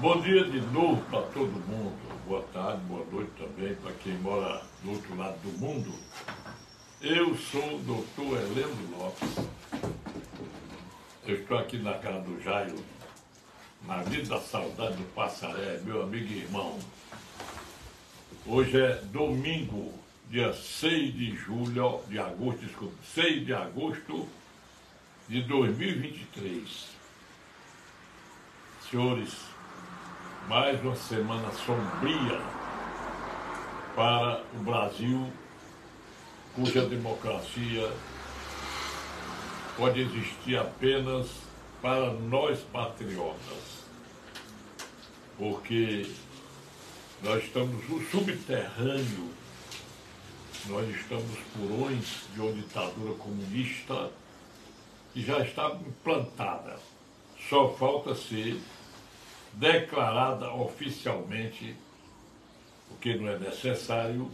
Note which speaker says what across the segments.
Speaker 1: Bom dia de novo para todo mundo. Boa tarde, boa noite também para quem mora do outro lado do mundo. Eu sou o doutor Heleno Lopes. Eu estou aqui na casa do Jairo, na Vida da Saudade do Passaré, meu amigo e irmão. Hoje é domingo, dia 6 de agosto de 2023. Senhores, mais uma semana sombria para o Brasil, cuja democracia pode existir apenas para nós patriotas, porque nós estamos no subterrâneo, nós estamos porões de uma ditadura comunista que já está implantada. Só falta ser declarada oficialmente, o que não é necessário,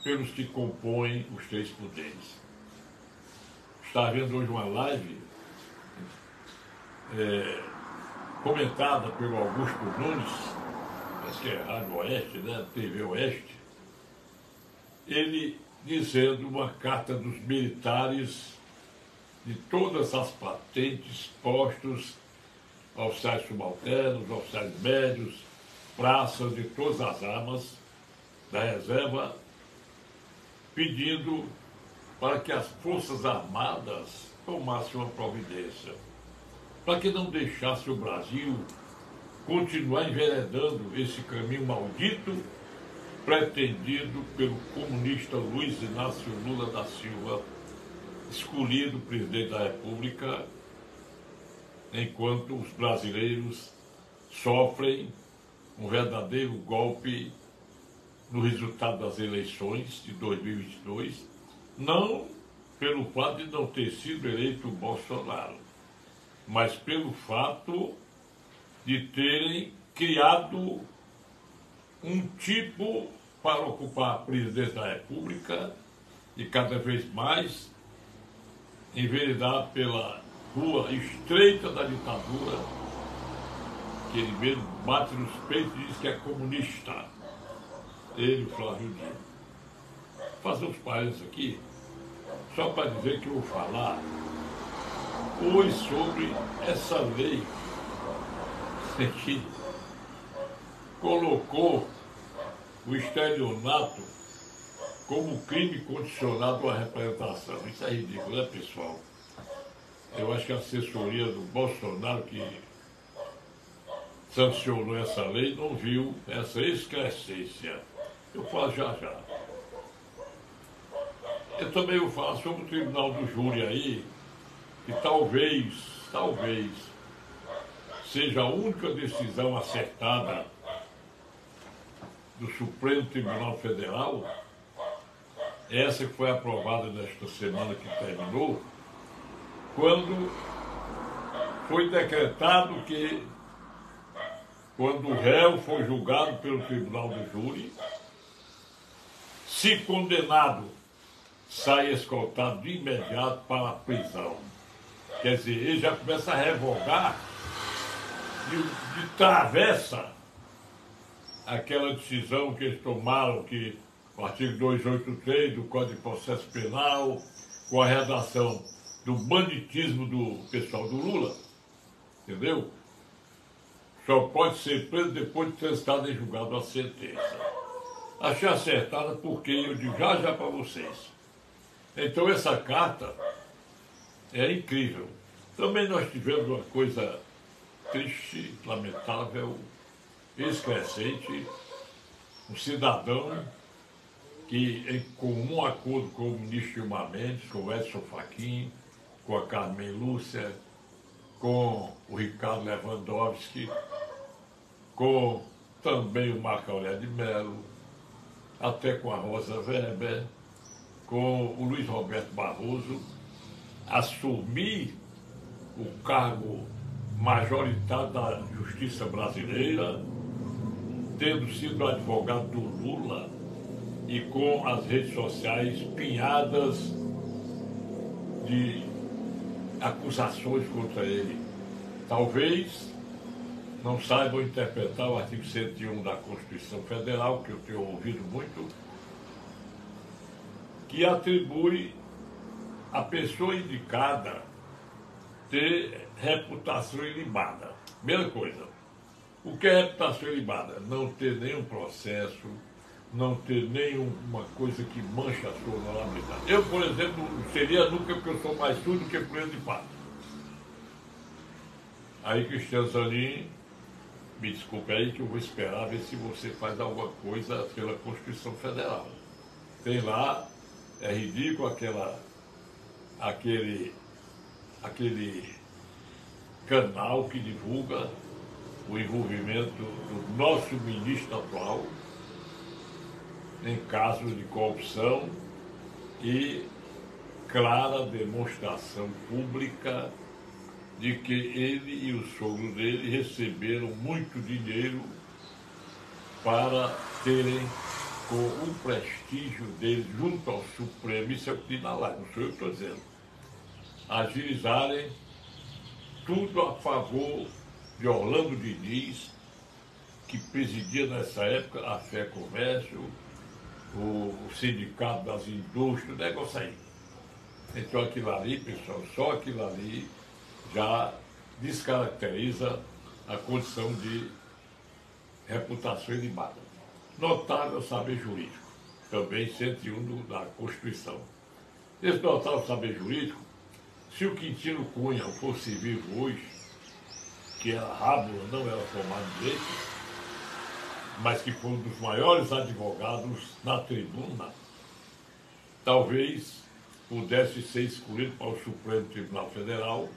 Speaker 1: pelos que compõem os três poderes. Está vendo hoje uma live comentada pelo Augusto Nunes, acho que é Rádio Oeste, né? TV Oeste, ele dizendo uma carta dos militares de todas as patentes postos oficiais subalternos, oficiais médios, praças de todas as armas da reserva, pedindo para que as Forças Armadas tomassem uma providência, para que não deixasse o Brasil continuar enveredando esse caminho maldito pretendido pelo comunista Luiz Inácio Lula da Silva, escolhido presidente da República, enquanto os brasileiros sofrem um verdadeiro golpe no resultado das eleições de 2022, não pelo fato de não ter sido eleito o Bolsonaro, mas pelo fato de terem criado um tipo para ocupar a presidência da República e cada vez mais enveredar pela rua estreita da ditadura, que ele mesmo bate nos peitos e diz que é comunista. Ele, o Flávio Dino. Vou fazer uns parênteses aqui, só para dizer que eu vou falar hoje sobre essa lei que colocou o estelionato como crime condicionado à representação. Isso é ridículo, né, pessoal? Eu acho que a assessoria do Bolsonaro, que sancionou essa lei, não viu essa excrescência. Eu falo já. Eu também vou falar sobre o Tribunal do Júri aí, que talvez seja a única decisão acertada do Supremo Tribunal Federal, essa que foi aprovada nesta semana que terminou, quando foi decretado que, quando o réu for julgado pelo Tribunal do Júri, se condenado, sai escoltado de imediato para a prisão. Quer dizer, ele já começa a revogar de travessa aquela decisão que eles tomaram, que o artigo 283 do Código de Processo Penal, com a redação do banditismo do pessoal do Lula, entendeu? Só pode ser preso depois de ter estado em julgado a sentença. Achei acertada porque eu digo já para vocês. Então essa carta é incrível. Também nós tivemos uma coisa triste, lamentável, excrescente, um cidadão que, em comum acordo com o ministro Gilmar Mendes, com o Edson Fachin, com a Carmen Lúcia, com o Ricardo Lewandowski, com também o Marco Aurélio de Mello, até com a Rosa Weber, com o Luiz Roberto Barroso, assumir o cargo majoritário da justiça brasileira, tendo sido advogado do Lula e com as redes sociais pinhadas de acusações contra ele. Talvez não saibam interpretar o artigo 101 da Constituição Federal, que eu tenho ouvido muito, que atribui à pessoa indicada ter reputação ilibada. Primeira coisa, o que é reputação ilibada? Não ter nenhum processo, não ter nenhuma coisa que mancha a sua honorabilidade. Eu, por exemplo, seria nunca, porque eu sou mais tudo do que preso de fato. Aí, Cristiano Zanin, me desculpe aí que eu vou esperar ver se você faz alguma coisa pela Constituição Federal. Tem lá, é ridículo aquele canal que divulga o envolvimento do nosso ministro atual em casos de corrupção e clara demonstração pública de que ele e o sogro dele receberam muito dinheiro para terem, com o prestígio deles junto ao Supremo, isso é o que diz na live, não sou eu que estou dizendo, agilizarem tudo a favor de Orlando Diniz, que presidia nessa época a Fé Comércio, o Sindicato das Indústrias, o negócio aí. Então aquilo ali, pessoal, só aquilo ali já descaracteriza a condição de reputação ilibada. Notável saber jurídico, também 101 da Constituição. Esse notável saber jurídico, se o Quintino Cunha fosse vivo hoje, que era rábula, não era formado em direito, mas que foi um dos maiores advogados na tribuna, talvez pudesse ser escolhido para o Supremo Tribunal Federal,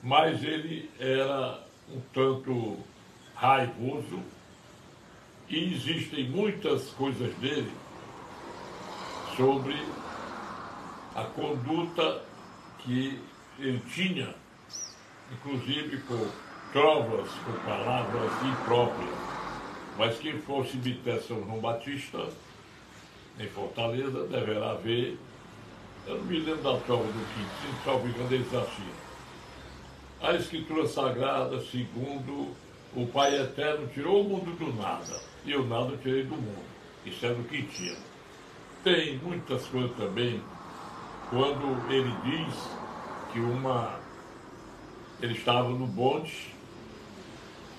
Speaker 1: mas ele era um tanto raivoso e existem muitas coisas dele sobre a conduta que ele tinha, inclusive com trovas, com palavras impróprias. Mas quem for ao cemitério São João Batista, em Fortaleza, deverá ver, eu não me lembro da trova do Quintino, salvo engano, eles assim. A Escritura Sagrada, segundo o Pai Eterno, tirou o mundo do nada, e o nada eu tirei do mundo. Isso é do Quintino. Tem muitas coisas também, quando ele diz que ele estava no bonde,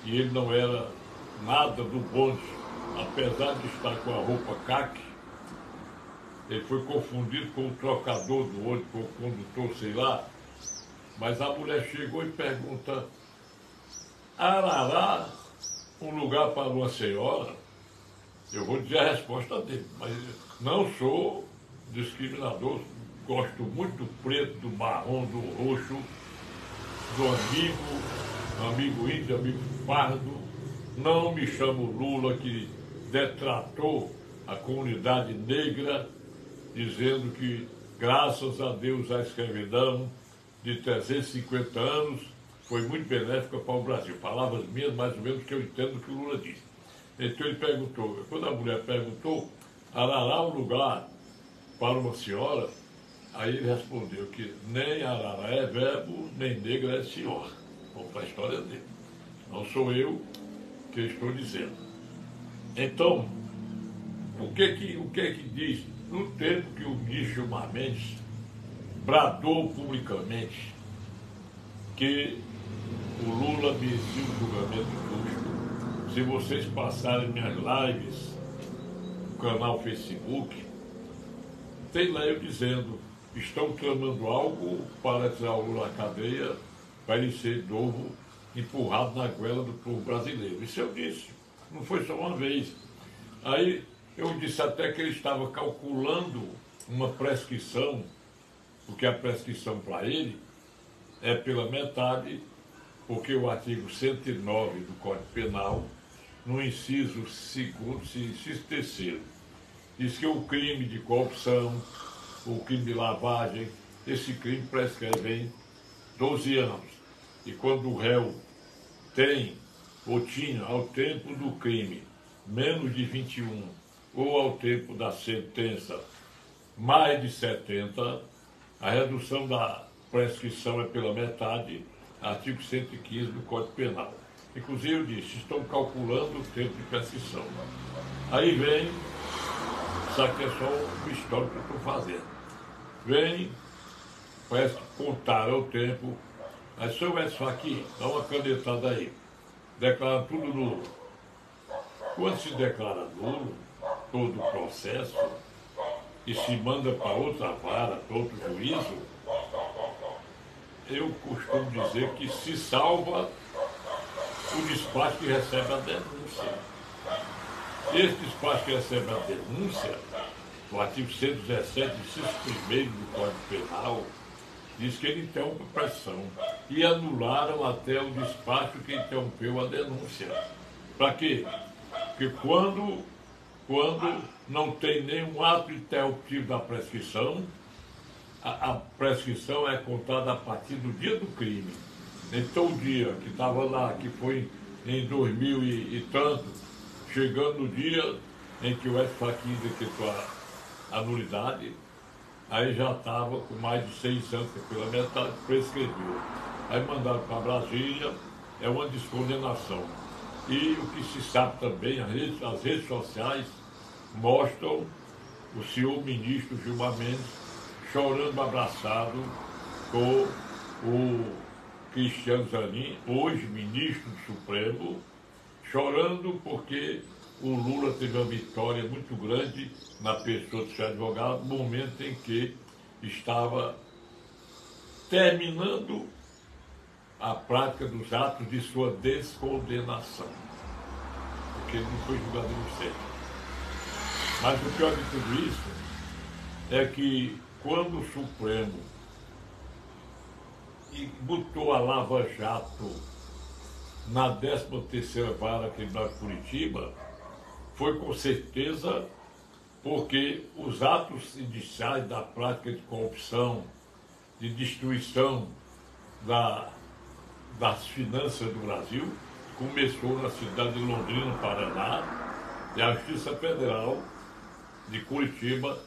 Speaker 1: e ele não era nada do bonde, apesar de estar com a roupa caque, ele foi confundido com o trocador do ônibus, com o condutor, sei lá, mas a mulher chegou e pergunta: Arará, um lugar para uma senhora? Eu vou dizer a resposta dele, mas não sou discriminador, gosto muito do preto, do marrom, do roxo, do amigo índio, amigo pardo. Não me chamo Lula, que detratou a comunidade negra, dizendo que, graças a Deus, a escravidão de 350 anos foi muito benéfica para o Brasil. Palavras minhas, mais ou menos, que eu entendo que o Lula disse. Então ele perguntou, quando a mulher perguntou, Arará um lugar para uma senhora, aí ele respondeu que nem Arará é verbo, nem negra é senhora. Vamos para a história dele. Não sou eu que estou dizendo. Então, o que que diz? No tempo que o ministro Gilmar Mendes bradou publicamente que o Lula merecia um julgamento justo, se vocês passarem minhas lives no canal Facebook, tem lá eu dizendo: estão tramando algo para tirar o Lula da cadeia, para ele ser de novo empurrado na goela do povo brasileiro. Isso eu disse, não foi só uma vez. Aí eu disse até que ele estava calculando uma prescrição, porque a prescrição para ele é pela metade, porque o artigo 109 do Código Penal, no inciso 2º, inciso 3º, diz que o crime de corrupção, o crime de lavagem, esse crime prescreve em 12 anos. E quando o réu tem ou tinha, ao tempo do crime, menos de 21, ou ao tempo da sentença, mais de 70, a redução da prescrição é pela metade, artigo 115 do Código Penal. Inclusive eu disse, estão calculando o tempo de prescrição. Aí vem, isso aqui é só uma história que eu estou fazendo. Vem, parece que contaram o tempo. Aí, senhor Edson, aqui, dá uma canetada aí. Declara tudo nulo. Quando se declara nulo, todo o processo, e se manda para outra vara, para outro juízo, eu costumo dizer que se salva o despacho que recebe a denúncia. Esse despacho que recebe a denúncia, o artigo 117, inciso 1º do Código Penal, diz que ele interrompe a pressão. E anularam até o despacho que interrompeu a denúncia. Para quê? Porque quando não tem nenhum ato interruptivo da prescrição, a prescrição é contada a partir do dia do crime. Então o dia que estava lá, que foi em 2000 e tanto, chegando no dia em que o SFAQ decretou a nulidade, aí já estava com mais de 6 anos, que pela metade prescreveu. Aí mandaram para Brasília, é uma descondenação. E o que se sabe também, as redes sociais mostram o senhor ministro Gilmar Mendes chorando abraçado com o Cristiano Zanin, hoje ministro do Supremo, chorando porque o Lula teve uma vitória muito grande na pessoa do seu advogado, no momento em que estava terminando a prática dos atos de sua descondenação, porque ele não foi julgado inocente. Mas o pior de tudo isso é que quando o Supremo botou a Lava Jato na 13ª Vara Criminal de Curitiba, foi com certeza porque os atos iniciais da prática de corrupção, de destruição das finanças do Brasil, começou na cidade de Londrina, Paraná, e a Justiça Federal de Curitiba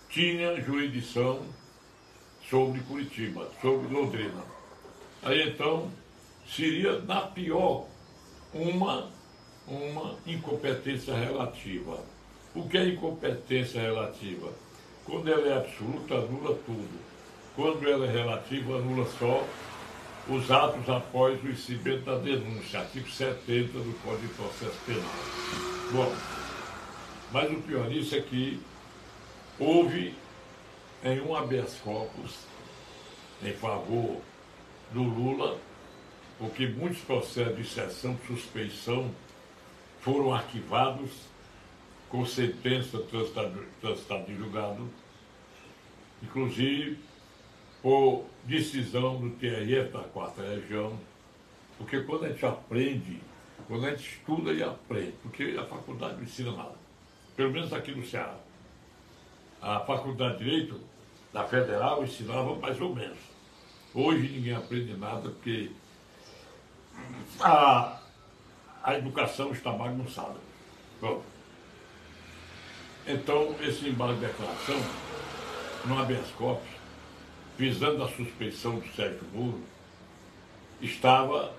Speaker 1: tinha jurisdição sobre Curitiba, sobre Londrina. Aí então seria, na pior, uma incompetência relativa. O que é incompetência relativa? Quando ela é absoluta, anula tudo. Quando ela é relativa, anula só os atos após o recebimento da denúncia, artigo 70 do Código de Processo Penal. Bom, mas o pior disso é que houve em um habeas corpus em favor do Lula, porque muitos processos de exceção de suspeição foram arquivados com sentença transitada em julgado, inclusive por decisão do TRF da 4ª Região, porque quando a gente aprende, quando a gente estuda e aprende, porque a faculdade não ensina nada, pelo menos aqui no Ceará. A faculdade de Direito da Federal ensinava mais ou menos. Hoje ninguém aprende nada porque a educação está bagunçada. Bom, então esse embargo de declaração, no habeas corpus, visando a suspeição do Sérgio Moro, estava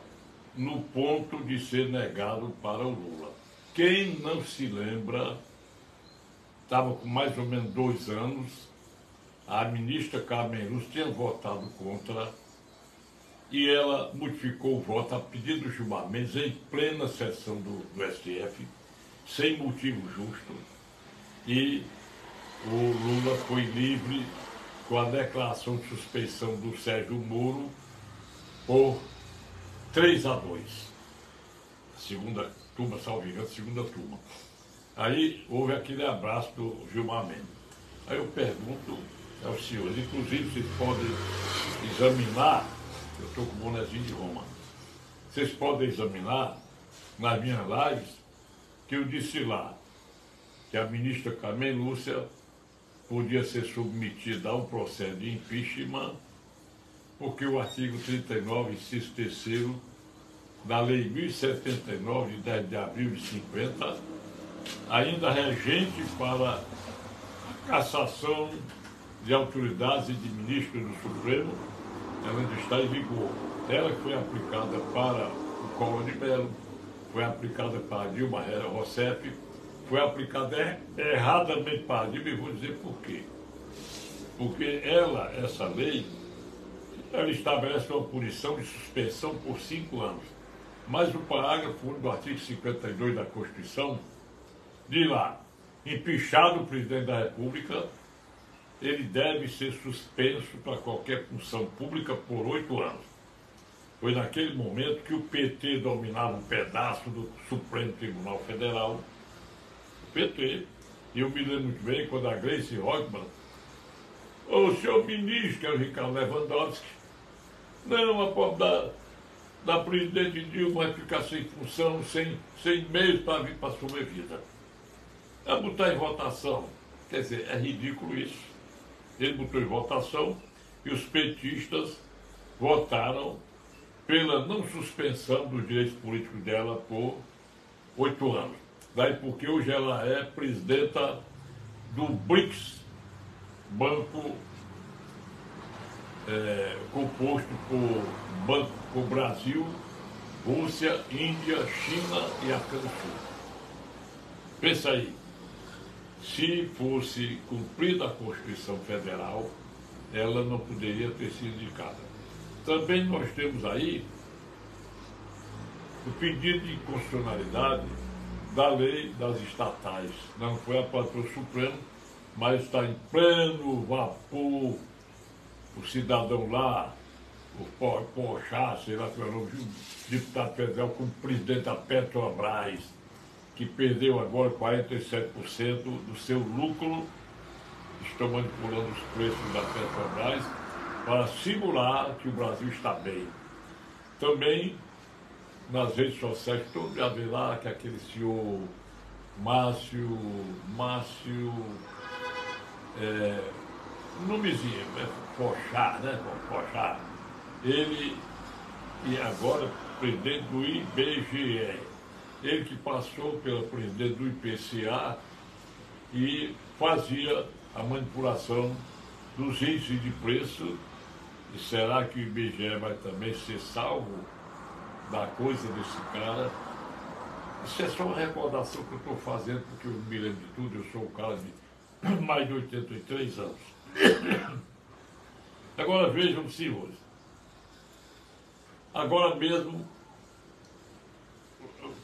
Speaker 1: no ponto de ser negado para o Lula. Quem não se lembra, estava com mais ou menos 2 anos, a ministra Carmen Lúcia tinha votado contra e ela modificou o voto a pedido do Gilmar Mendes em plena sessão do STF, sem motivo justo, e o Lula foi livre com a declaração de suspeição do Sérgio Moro por 3-2. Segunda turma, salvo engano, segunda turma. Aí houve aquele abraço do Gilmar Mendes. Aí eu pergunto aos senhores, inclusive vocês podem examinar, eu estou com o bonezinho de Roma, vocês podem examinar nas minhas lives que eu disse lá que a ministra Carmen Lúcia podia ser submetida a um processo de impeachment porque o artigo 39, inciso 3º da Lei 1079, de 10 de abril de 50, ainda regente para a cassação de autoridades e de ministros do Supremo, ela ainda está em vigor. Ela que foi aplicada para o Collor de Mello, foi aplicada para Dilma Rousseff, foi aplicada erradamente para Dilma, e vou dizer por quê. Porque essa lei, ela estabelece uma punição de suspensão por 5 anos. Mas o parágrafo 1 do artigo 52 da Constituição diz lá: empichado o presidente da República, ele deve ser suspenso para qualquer função pública por 8 anos. Foi naquele momento que o PT dominava um pedaço do Supremo Tribunal Federal. O PT, e eu me lembro muito bem quando a Gleice Hoffmann, o senhor ministro, que é o Ricardo Lewandowski, não, a pobre da presidente Dilma vai ficar sem função, sem meios para vir para a sobrevida. É botar em votação. Quer dizer, é ridículo isso. Ele botou em votação e os petistas votaram pela não suspensão dos direitos políticos dela por 8 anos. Daí porque hoje ela é presidenta do BRICS, banco composto por Brasil, Rússia, Índia, China e África do Sul. Pensa aí, se fosse cumprida a Constituição Federal, ela não poderia ter sido indicada. Também nós temos aí o pedido de inconstitucionalidade da lei das estatais. Não foi aprovado pelo Supremo, mas está em pleno vapor. O cidadão lá, o Pochá, sei lá qual é o nome, o deputado federal como presidente da Petrobras, que perdeu agora 47% do seu lucro, estão manipulando os preços da Petrobras para simular que o Brasil está bem. Também nas redes sociais, todo dia vê lá que aquele senhor Márcio, nomezinho, Pochá, né? Pochá. Ele, e agora, presidente do IBGE, ele que passou pela presidente do IPCA e fazia a manipulação dos índices de preço. E será que o IBGE vai também ser salvo da coisa desse cara? Isso é só uma recordação que eu estou fazendo, porque eu me lembro de tudo, eu sou um cara de mais de 83 anos. Agora vejam, senhores, agora mesmo,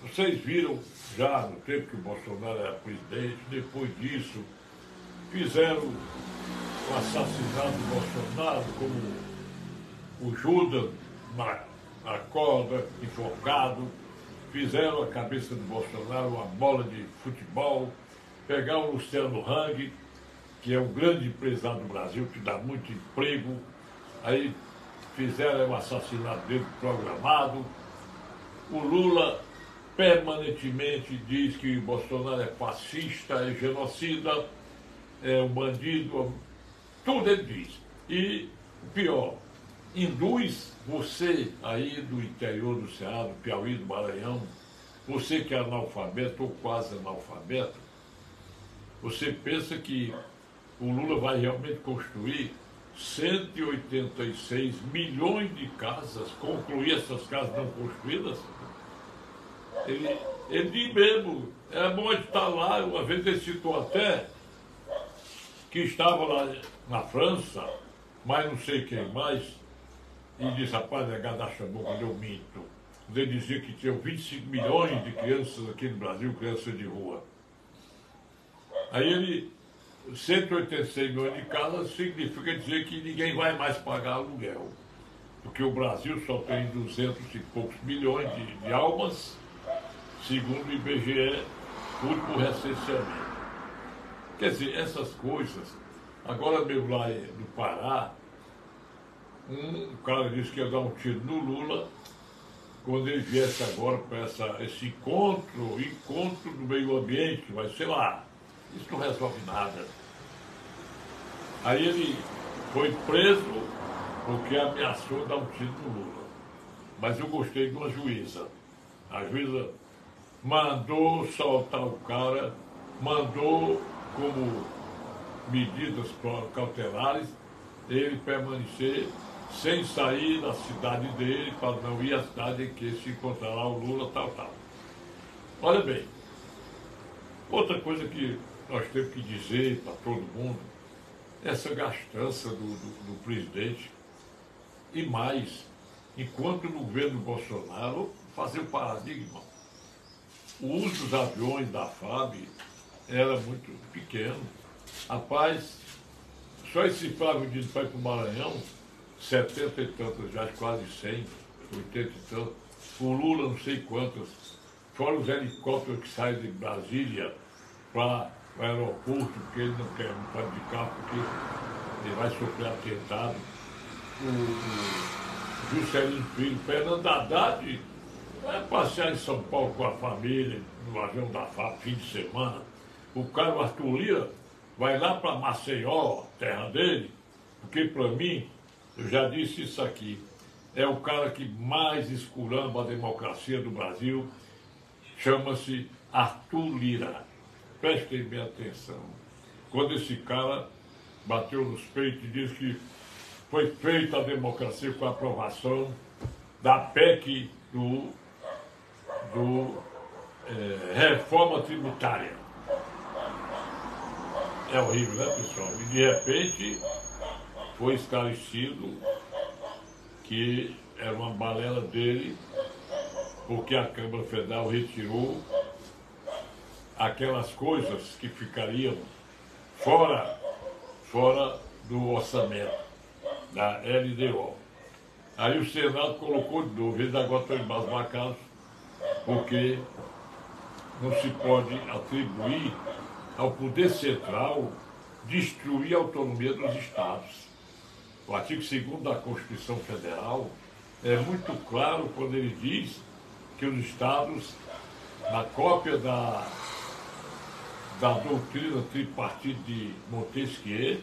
Speaker 1: vocês viram já no tempo que o Bolsonaro era presidente, depois disso, fizeram o assassinato do Bolsonaro, como o Judas na corda, enforcado, fizeram a cabeça do Bolsonaro uma bola de futebol, pegaram o Luciano Hang, que é um grande empresário do Brasil, que dá muito emprego, aí fizeram o assassinato dele programado. O Lula permanentemente diz que o Bolsonaro é fascista, é genocida, é um bandido, tudo ele diz. E o pior, induz você aí do interior do Ceará, do Piauí, do Maranhão, você que é analfabeto ou quase analfabeto, você pensa que o Lula vai realmente construir 186 milhões de casas, concluir essas casas não construídas? Ele diz mesmo, é bom estar lá. Uma vez ele citou até que estava lá na França, mas não sei quem mais, e disse: rapaz, negado, acha bom quando eu minto. Ele dizia que tinham 25 milhões de crianças aqui no Brasil, crianças de rua. Aí ele, 186 milhões de casas significa dizer que ninguém vai mais pagar aluguel, porque o Brasil só tem 200 e poucos milhões de almas, segundo o IBGE, último recenseamento. Quer dizer, essas coisas. Agora mesmo lá no Pará, um cara disse que ia dar um tiro no Lula quando ele viesse agora para esse encontro do meio ambiente, que vai ser lá. Isso não resolve nada. Aí ele foi preso porque ameaçou dar um tiro no Lula. Mas eu gostei de uma juíza. A juíza mandou soltar o cara, mandou como medidas cautelares ele permanecer sem sair da cidade dele, para não ir à cidade em que se encontrará o Lula, tal. Olha bem, outra coisa que nós temos que dizer para todo mundo, essa gastança do presidente, e mais, enquanto no governo Bolsonaro fazer o paradigma. O uso dos aviões da FAB era muito pequeno. Rapaz, só esse Flávio Dino vai para o Maranhão, 70 e tantos, já quase 100, 80 e tantos. O Lula não sei quantas. Fora os helicópteros que saem de Brasília para o aeroporto, porque ele não quer de carro, porque ele vai sofrer atentado. O Juscelino Filho, Fernando Haddad, vai passear em São Paulo com a família, no avião da FAB, fim de semana. O Carlos Arthur Lira vai lá para Maceió, terra dele, porque para mim, eu já disse isso aqui, é o cara que mais esculhamba a democracia do Brasil, chama-se Arthur Lira. Prestem bem atenção. Quando esse cara bateu nos peitos e disse que foi feita a democracia com a aprovação da PEC reforma tributária. É horrível, né, pessoal? E de repente foi esclarecido que era uma balela dele, porque a Câmara Federal retirou aquelas coisas que ficariam fora do orçamento da LDO. Aí o Senado colocou de novo, eles agora estão embasbacados, porque não se pode atribuir ao Poder Central destruir a autonomia dos Estados. O artigo 2º da Constituição Federal é muito claro quando ele diz que os Estados, na cópia da doutrina tripartite de Montesquieu,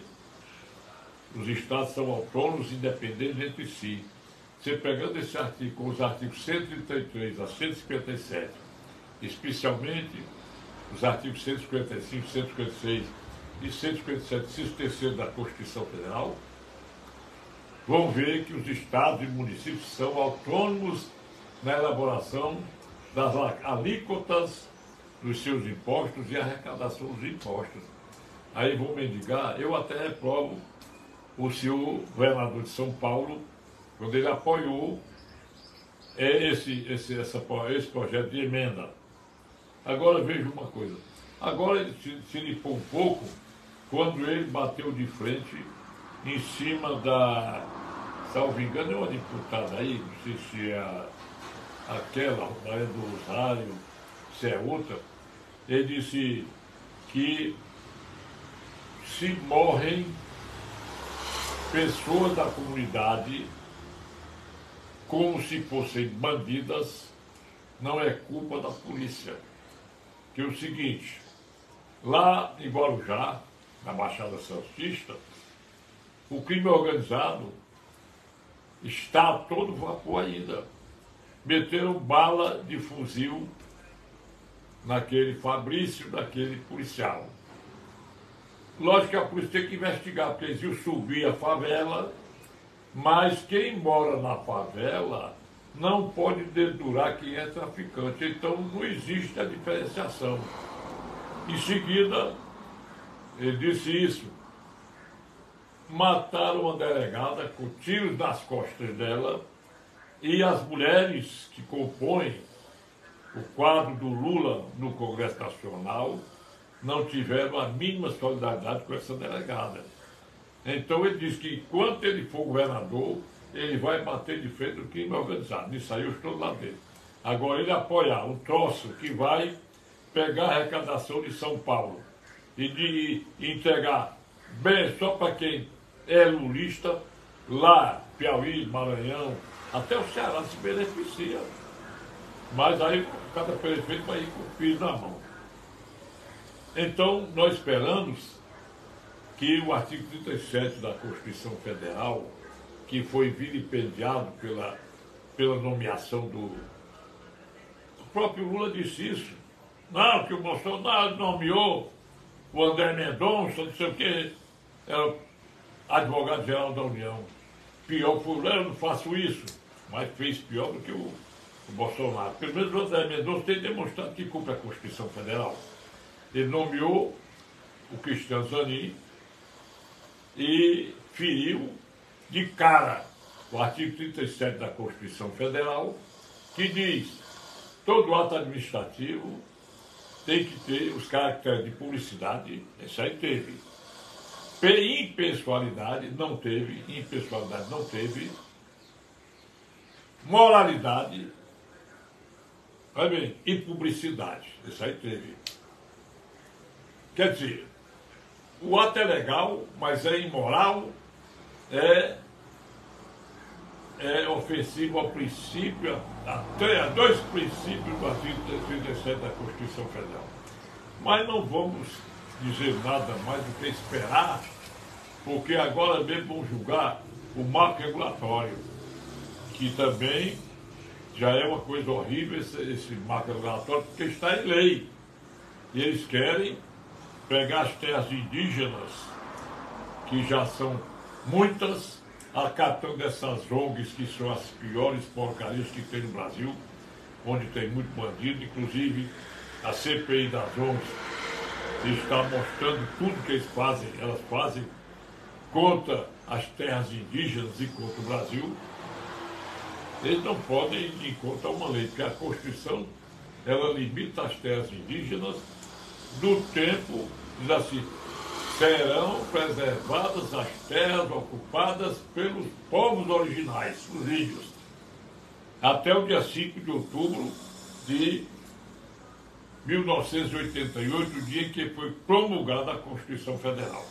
Speaker 1: os Estados são autônomos e independentes entre si. Você pegando esse artigo com os artigos 133 a 157, especialmente os artigos 155, 156 e 157, inciso 3º da Constituição Federal, vão ver que os estados e municípios são autônomos na elaboração das alíquotas dos seus impostos e arrecadação dos impostos. Aí vão mendigar, eu até reprovo o senhor governador de São Paulo, quando ele apoiou esse projeto de emenda. Agora veja uma coisa, agora ele se limpou um pouco quando ele bateu de frente em cima da, salvo engano, é uma deputada aí, não sei se é aquela, Maria do Rosário, se é outra, ele disse que se morrem pessoas da comunidade como se fossem bandidas, não é culpa da polícia. Que é o seguinte, lá em Guarujá, na Baixada Santista, o crime organizado está a todo vapor ainda. Meteram bala de fuzil naquele Fabrício, daquele policial. Lógico que a polícia tem que investigar, porque eles iam subir a favela, mas quem mora na favela não pode dedurar quem é traficante. Então não existe a diferenciação. Em seguida, ele disse isso. Mataram uma delegada com tiros nas costas dela e as mulheres que compõem o quadro do Lula no Congresso Nacional não tiveram a mínima solidariedade com essa delegada. Então ele disse que enquanto ele for governador, ele vai bater de frente do crime organizado. Nisso aí eu estou do lado dele. Agora ele apoiar um troço que vai pegar a arrecadação de São Paulo e de entregar bem só para quem é lulista, lá, Piauí, Maranhão, até o Ceará se beneficia. Mas aí cada prefeito vai ir com o filho na mão. Então, nós esperamos que o artigo 37 da Constituição Federal, que foi vilipendiado pela nomeação do próprio Lula, disse isso. Não, que o Bolsonaro nomeou o André Mendonça, não sei o quê, era advogado-geral da União. pior, eu não faço isso, mas fez pior do que o Bolsonaro. Pelo menos o André Mendonça tem demonstrado que cumpre a Constituição Federal. Ele nomeou o Cristiano Zanin e feriu de cara o artigo 37 da Constituição Federal, que diz: todo ato administrativo tem que ter os caracteres de publicidade. Isso aí teve. Impessoalidade não teve, moralidade, vai bem, e publicidade. Isso aí teve. Quer dizer, o ato é legal, mas é imoral, é ofensivo ao princípio, até a dois princípios do artigo 37 da Constituição Federal. Mas não vamos dizer nada mais do que esperar, porque agora mesmo vão julgar o marco regulatório, que também já é uma coisa horrível esse marco regulatório, porque está em lei. E eles querem pegar as terras indígenas, que já são muitas, acatando essas ONGs, que são as piores porcarias que tem no Brasil, onde tem muito bandido, inclusive a CPI das ONGs está mostrando tudo que elas fazem contra as terras indígenas e contra o Brasil. Eles não podem ir contra uma lei, porque a Constituição, ela limita as terras indígenas do tempo, diz assim: serão preservadas as terras ocupadas pelos povos originais, os índios, até o dia 5 de outubro de 1988, o dia em que foi promulgada a Constituição Federal.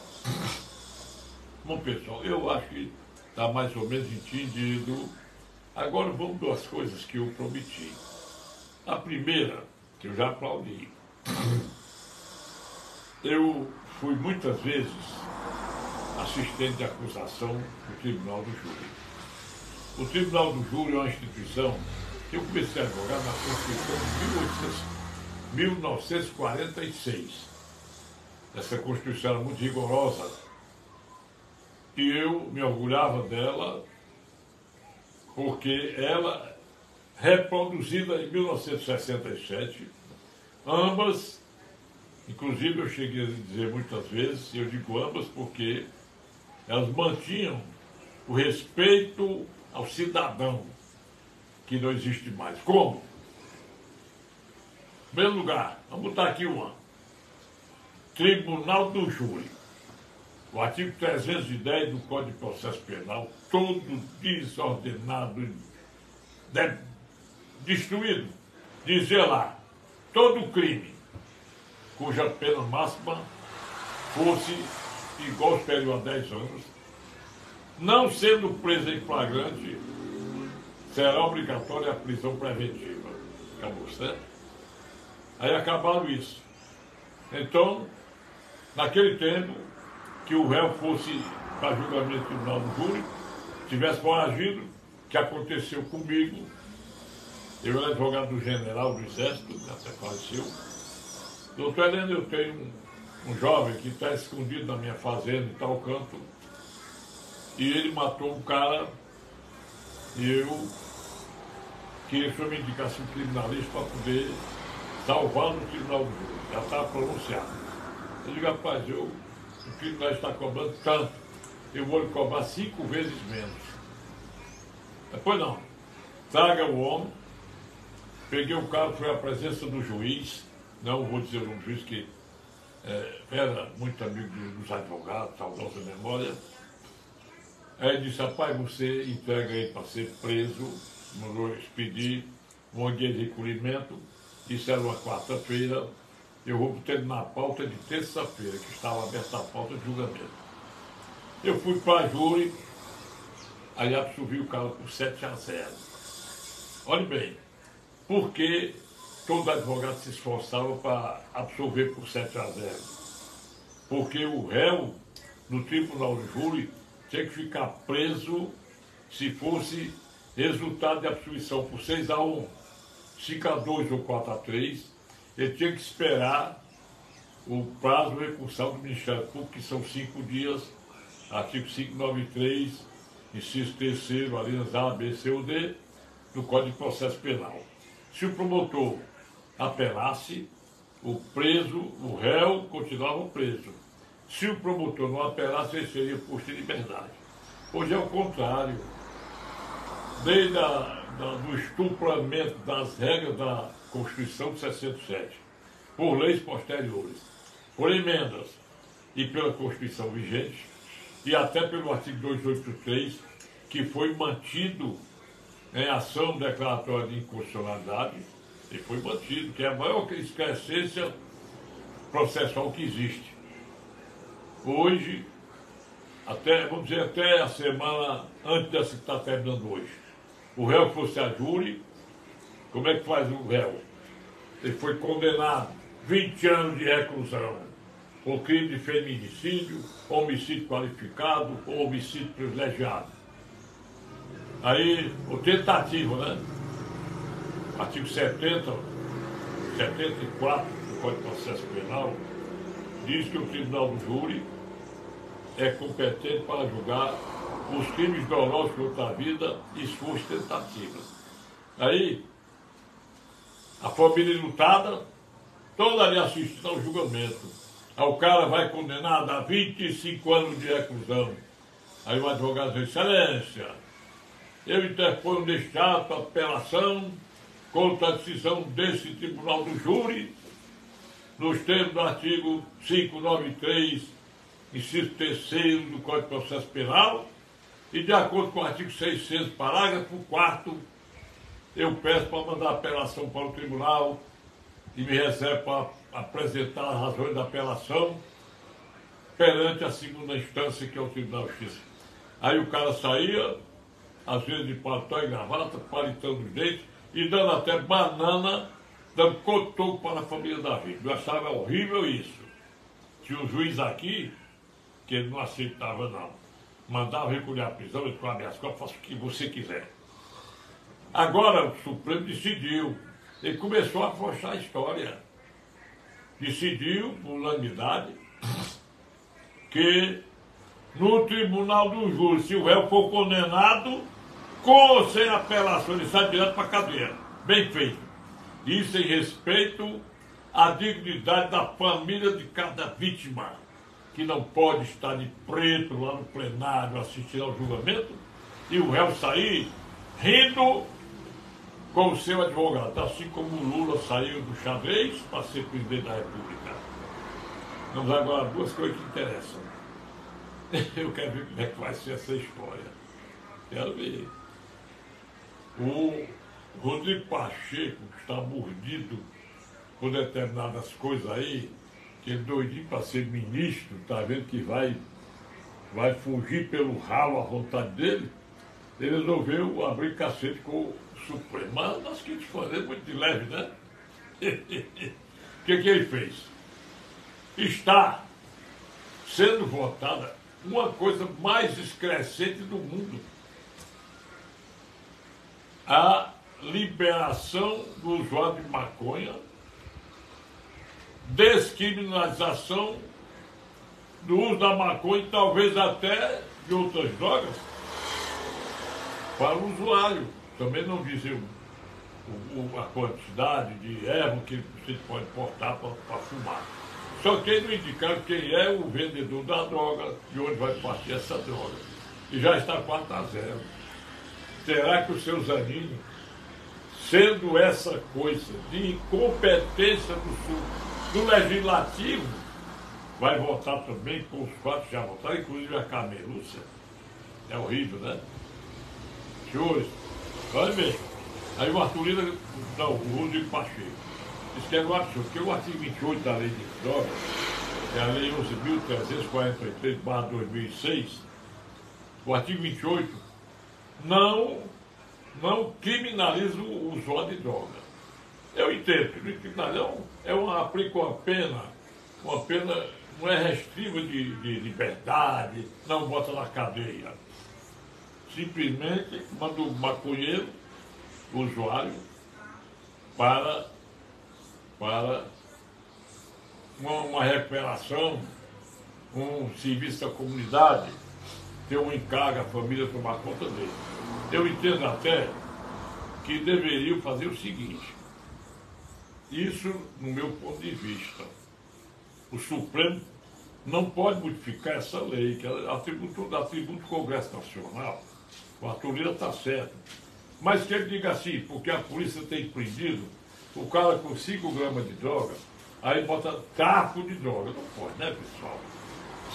Speaker 1: Bom, pessoal, eu acho que está mais ou menos entendido. Agora vamos duas coisas que eu prometi. A primeira, que eu já aplaudi. Eu fui muitas vezes assistente de acusação do Tribunal do Júri. O Tribunal do Júri é uma instituição que eu comecei a advogar na Constituição de 1946. Essa Constituição era muito rigorosa e eu me orgulhava dela, porque ela, reproduzida em 1967, ambas, inclusive eu cheguei a dizer muitas vezes, eu digo ambas porque elas mantinham o respeito ao cidadão, que não existe mais. Como? Em primeiro lugar, vamos botar aqui uma. Tribunal do Júri. O artigo 310 do Código de Processo Penal, todo desordenado, destruído, dizia lá: todo crime cuja pena máxima fosse igual ao superior a 10 anos, não sendo preso em flagrante, será obrigatória a prisão preventiva. Acabou, certo? Aí acabaram isso. Então, naquele tempo, que o réu fosse para julgamento do Tribunal do Júri, tivesse foragido, que aconteceu comigo. Eu era advogado do general do Exército, que até faleceu. Doutor Heleno, eu tenho um jovem que está escondido na minha fazenda, em tal canto, e ele matou um cara, e eu queria que o senhor me indicasse um criminalista para poder salvar no Tribunal do Júri. Já estava pronunciado. Eu digo: rapaz, o criminalista está cobrando tanto, eu vou lhe cobrar 5 vezes menos. Depois não. Traga o homem. Peguei o cara, fui à presença do juiz, não vou dizer o nome do juiz, que era muito amigo dos advogados, saudosa memória. Aí ele disse: rapaz, você entrega ele para ser preso, mandou expedir um guia de recolhimento. Isso era uma quarta-feira. Eu vou ter na pauta de terça-feira, que estava aberta a pauta de julgamento. Eu fui para a júri, aí absolvi o cara por 7-0. Olhe bem, por que todo advogado se esforçava para absolver por 7-0? Porque o réu, no Tribunal do Júri, tinha que ficar preso se fosse resultado de absolvição por 6-1, 5-2 ou 4-3, ele tinha que esperar o prazo recursal do Ministério Público, que são 5 dias, artigo 593 inciso terceiro, alíneas A, B, C ou D, do Código de Processo Penal. Se o promotor apelasse, o preso, o réu, continuava preso. Se o promotor não apelasse, ele seria posto em liberdade. Hoje é o contrário. Desde do estupramento das regras da Constituição de 67, por leis posteriores, por emendas e pela Constituição vigente, e até pelo artigo 283, que foi mantido em ação declaratória de inconstitucionalidade, e foi mantido, que é a maior excrescência processual que existe. Hoje, vamos dizer, até a semana antes dessa que está terminando hoje, o réu fosse a júri, como é que faz o réu? Ele foi condenado 20 anos de reclusão por crime de feminicídio, homicídio qualificado ou homicídio privilegiado. Aí, o tentativo, né? Artigo 70, 74 do Código de Processo Penal, diz que o Tribunal do Júri é competente para julgar os crimes dolosos contra a vida e suas tentativas. Aí, a família lutada, toda ali assistindo ao julgamento. Aí o cara vai condenado a 25 anos de reclusão. Aí o advogado diz: Excelência, eu interponho neste ato a apelação contra a decisão desse Tribunal do Júri, nos termos do artigo 593, inciso 3º do Código de Processo Penal, e de acordo com o artigo 600, parágrafo 4º, eu peço para mandar apelação para o tribunal e me reservo para apresentar as razões da apelação perante a segunda instância, que é o Tribunal de Justiça. Aí o cara saía, às vezes de paletó e gravata, palitando os dentes e dando até banana, dando cotoco para a família da vítima. Eu achava horrível isso. Tinha um juiz aqui, que ele não aceitava não, mandava recolher a prisão, ele com as copas, faça o que você quiser. Agora o Supremo decidiu, ele começou a afrouxar a história. Decidiu, por unanimidade, que no Tribunal do Júri, se o réu for condenado, com ou sem apelação, ele sai direto para a cadeia. Bem feito. Isso em respeito à dignidade da família de cada vítima, que não pode estar de preto lá no plenário assistindo ao julgamento, e o réu sair rindo com o seu advogado, assim como o Lula saiu do xadrez para ser presidente da República. Vamos agora a duas coisas que interessam. Eu quero ver como é que vai ser essa história. Quero ver. O Rodrigo Pacheco, que está mordido por determinadas coisas aí, que ele doidinho para ser ministro, está vendo que vai fugir pelo ralo à vontade dele, ele resolveu abrir cacete com o Supremo. Mas nós que fazer muito de leve, né? O que ele fez? Está sendo votada uma coisa mais excrescente do mundo: a liberação do usuário de maconha, descriminalização do uso da maconha e talvez até de outras drogas para o usuário. Também não dizem a quantidade de erva que você pode portar para fumar. Só que eles não indicaram quem é o vendedor da droga, de onde vai partir essa droga. E já está 4-0. Será que o seu Zaninho, sendo essa coisa de incompetência do Legislativo, vai votar também com os 4 já votaram, inclusive a Camelúcia? É horrível, né? Senhores, olha bem. Aí o Arthurina, não, o Rodrigo Pacheco, isso que é um absurdo, porque o artigo 28 da Lei de Drogas, é a Lei 11.343/2006, o artigo 28 não criminaliza o usuário de droga. Eu entendo que não criminaliza, aplica uma pena não é restritiva de liberdade, não bota na cadeia. Simplesmente manda o maconheiro, o usuário, para uma recuperação, um serviço da comunidade, ter um encargo, a família tomar conta dele. Eu entendo até que deveriam fazer o seguinte, isso no meu ponto de vista, o Supremo não pode modificar essa lei, que é atributo do Congresso Nacional. O Arthur Lira está certo. Mas que ele diga assim, porque a polícia tem prendido o cara com 5 gramas de droga, aí bota taco de droga. Não pode, né, pessoal?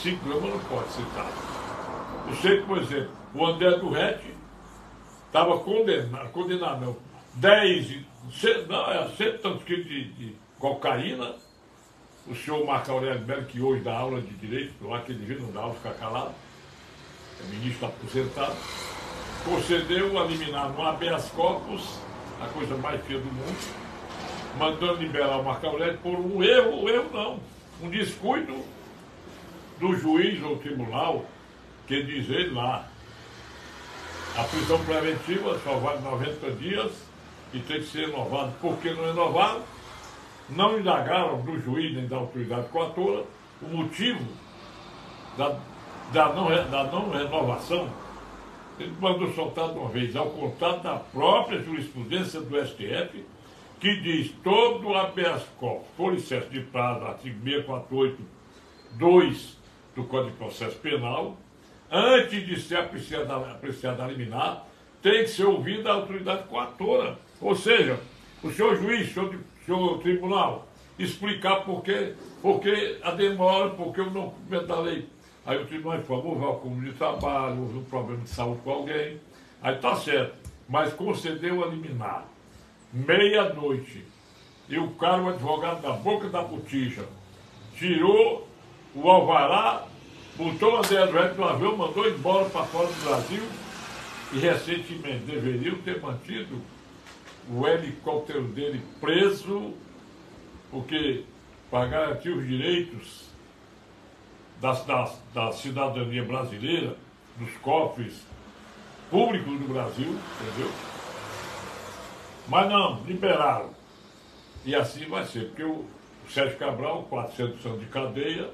Speaker 1: 5 gramas não pode ser taco. Eu sei que, por exemplo, o André do Rete estava condenado, não, 10, tantos quilos de cocaína. O senhor Marco Aurélio Melo, que hoje dá aula de direito, lá que ele não dá aula, fica calado, é ministro aposentado, concedeu a liminar no habeas corpus, a coisa mais feia do mundo, mandando liberar o Marco Aurélio por um erro não, um descuido do juiz ou tribunal, que diz ele lá, a prisão preventiva só vale 90 dias e tem que ser renovado. Por que não renovado? Não indagaram do juiz nem da autoridade coatora o motivo da não renovação. Ele mandou soltar de uma vez, ao contrário da própria jurisprudência do STF, que diz todo habeas corpus por excesso de prazo, artigo 648(2) do Código de Processo Penal, antes de ser apreciada a liminar, tem que ser ouvida a autoridade coatora. Ou seja, o senhor juiz, senhor tribunal, explicar por que a demora, por que o não cumprimento da lei. Aí o tribunal informa, houve acúmulo de trabalho, houve um problema de saúde com alguém. Aí está certo, mas concedeu a liminar. Meia-noite. E o cara, o advogado da boca da botija, tirou o alvará, botou a André do Rete no avião, mandou embora para fora do Brasil e recentemente deveriam ter mantido o helicóptero dele preso, porque para garantir os direitos da cidadania brasileira, dos cofres públicos do Brasil, entendeu? Mas não, liberaram. E assim vai ser, porque o Sérgio Cabral, 400 anos de cadeia,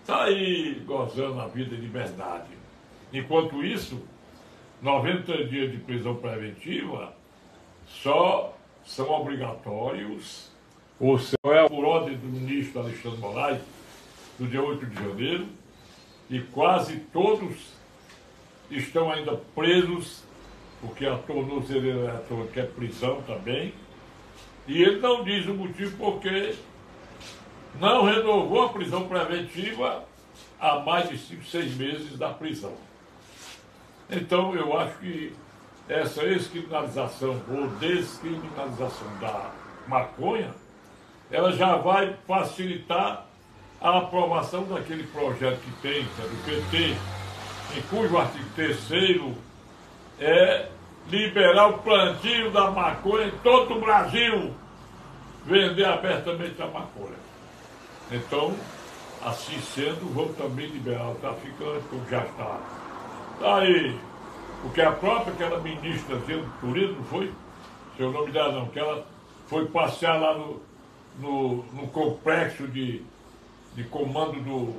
Speaker 1: está aí gozando a vida em liberdade. Enquanto isso, 90 dias de prisão preventiva só são obrigatórios, ou seja, é por ordem do ministro Alexandre Moraes, do dia 8 de janeiro, e quase todos estão ainda presos, porque a tornozeleira eletrônica é prisão também, e ele não diz o motivo porque não renovou a prisão preventiva há mais de 5, 6 meses da prisão. Então eu acho que essa descriminalização ou descriminalização da maconha, ela já vai facilitar a aprovação daquele projeto que tem, que é do PT, em cujo artigo 3º é liberar o plantio da maconha em todo o Brasil, vender abertamente a maconha. Então, assim sendo, vamos também liberar o traficante, como já está. Aí, porque a própria, aquela ministra do turismo, não foi? Seu nome dela não, que ela foi passear lá no complexo de comando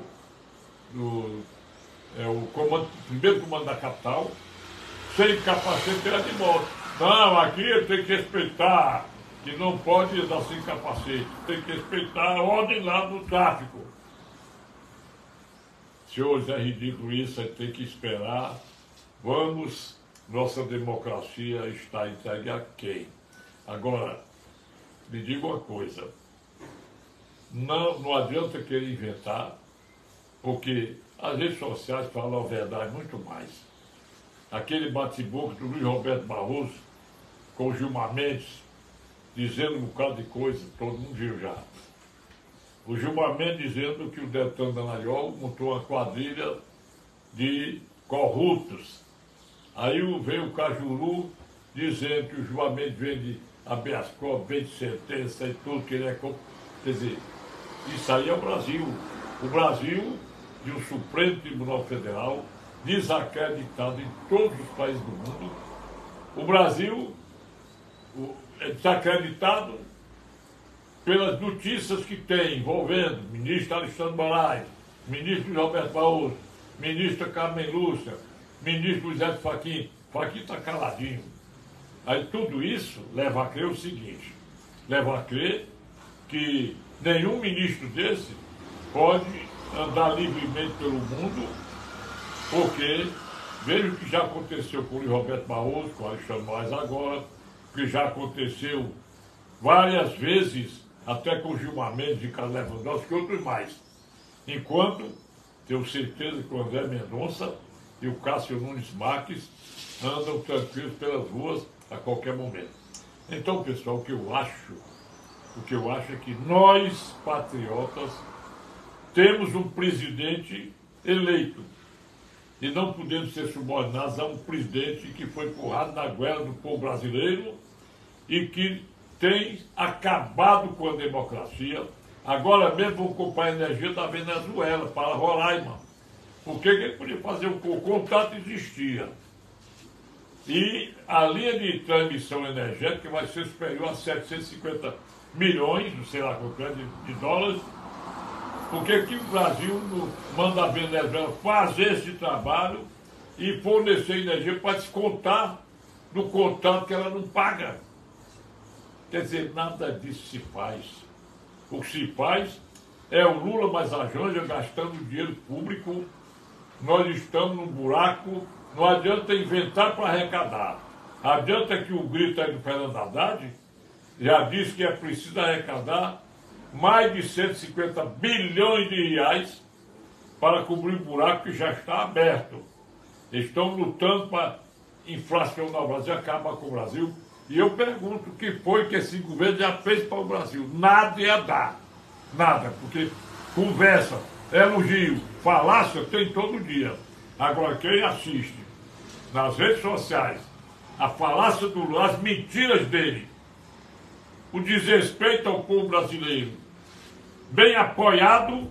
Speaker 1: o primeiro comando da capital, sem capacete era de moto. Não, aqui tem que respeitar, que não pode andar sem capacete, tem que respeitar a ordem lá do tráfico. Se hoje é ridículo isso, aí tem que esperar. Vamos, nossa democracia está entregue a quem? Agora, me diga uma coisa, não adianta querer inventar, porque as redes sociais falam a verdade muito mais. Aquele bate-boca do Luiz Roberto Barroso com o Gilmar Mendes, dizendo um bocado de coisa, todo mundo viu já. O Gilmar Mendes dizendo que o Deltan Dallagnol montou uma quadrilha de corruptos. Aí veio o Cajuru dizendo que o Gilmar Mendes vende habeas corpus, vende sentença e tudo que ele é contra. Quer dizer, isso aí é o Brasil. O Brasil de um Supremo Tribunal Federal desacreditado em todos os países do mundo. O Brasil é desacreditado pelas notícias que tem envolvendo o ministro Alexandre Moraes, ministro Roberto Barroso, ministra Carmen Lúcia, ministro Luiz Edson Fachin está caladinho. Aí tudo isso leva a crer o seguinte, leva a crer que nenhum ministro desse pode andar livremente pelo mundo, porque veja o que já aconteceu com o Luiz Roberto Barroso, com o Alexandre Moraes agora, que já aconteceu várias vezes, até com o Gilmar Mendes e Carlos Lewandowski e outros mais. Enquanto tenho certeza que o André Mendonça e o Cássio Nunes Marques andam tranquilos pelas ruas a qualquer momento. Então, pessoal, o que eu acho é que nós, patriotas, temos um presidente eleito e não podemos ser subordinados a um presidente que foi empurrado na goela do povo brasileiro e que tem acabado com a democracia. Agora mesmo vão comprar energia da Venezuela para Roraima. Por que ele podia fazer o contrato existia? E a linha de transmissão energética vai ser superior a 750 milhões, não sei lá quanto é, de dólares. Porque aqui o Brasil manda a Venezuela fazer esse trabalho e fornecer energia para descontar do contrato que ela não paga. Quer dizer, nada disso se faz. O que se faz é o Lula mais a Janja gastando dinheiro público. Nós estamos num buraco, não adianta inventar para arrecadar. Adianta que o grito aí do Fernando Haddad já disse que é preciso arrecadar mais de 150 bilhões de reais para cobrir o buraco que já está aberto. Eles estão lutando para inflacionar o Brasil, acabar com o Brasil. E eu pergunto o que foi que esse governo já fez para o Brasil. Nada ia dar. Nada, porque conversa, elogio, falácia tem todo dia. Agora, quem assiste nas redes sociais a falácia do Lula, as mentiras dele, o desrespeito ao povo brasileiro, bem apoiado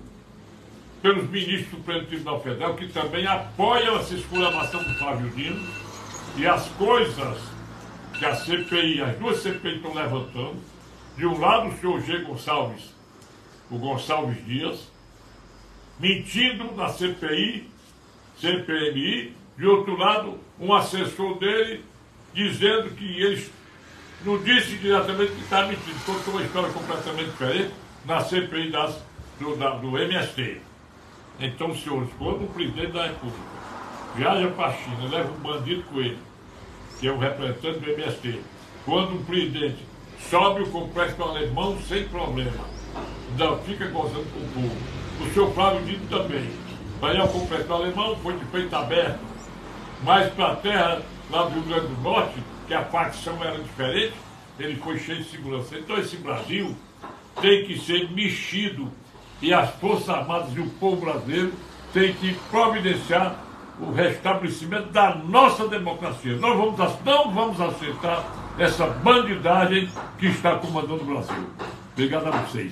Speaker 1: pelos ministros do Supremo Tribunal Federal, que também apoiam essa exclamação do Flávio Dino, e as coisas que a CPI, as duas CPI estão levantando. De um lado o senhor G. Gonçalves, o Gonçalves Dias, mentindo na CPI, CPMI, de outro lado um assessor dele dizendo que eles não disse diretamente que está mentindo, contou uma história completamente diferente na CPI do MST. Então, senhores, quando o presidente da República viaja para a China, leva um bandido com ele, que é o representante do MST, quando o presidente sobe o complexo alemão sem problema, ainda fica gozando com o povo. O senhor Flávio Dino também. Vai ao complexo alemão, foi de peito aberto, mas para a terra lá do Rio Grande do Norte, que a facção era diferente, ele foi cheio de segurança. Então esse Brasil tem que ser mexido e as Forças Armadas e o povo brasileiro tem que providenciar o restabelecimento da nossa democracia. Nós não vamos aceitar essa bandidagem que está comandando o Brasil. Obrigado a vocês.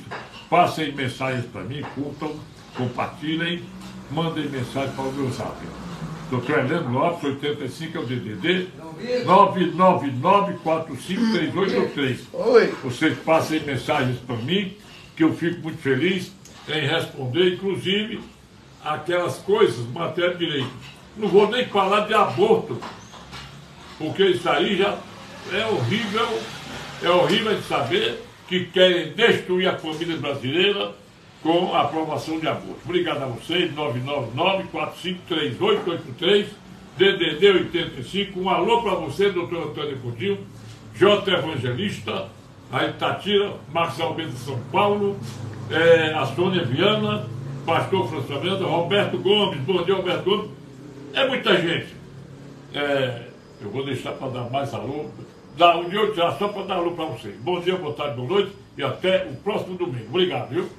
Speaker 1: Passem mensagens para mim, curtam, compartilhem, mandem mensagem para o meu zap. Dr. Heleno Lopes, 85 é o DDD 999453883.
Speaker 2: Oi.
Speaker 1: Vocês passem mensagens para mim, que eu fico muito feliz em responder, inclusive aquelas coisas, matéria de direito. Não vou nem falar de aborto, porque isso aí já é horrível de saber que querem destruir a família brasileira com a aprovação de aborto. Obrigado a vocês, 999-453883, DDD 85, um alô para você, doutor Antônio Coutinho, J. Evangelista, a Itatira, Marcos Almeida de São Paulo, a Sônia Viana, pastor François Mendes, Roberto Gomes, bom dia, Roberto Gomes, é muita gente. Eu vou deixar para dar mais alô, um dia eu tirar só para dar alô para vocês. Bom dia, boa tarde, boa noite e até o próximo domingo. Obrigado, viu?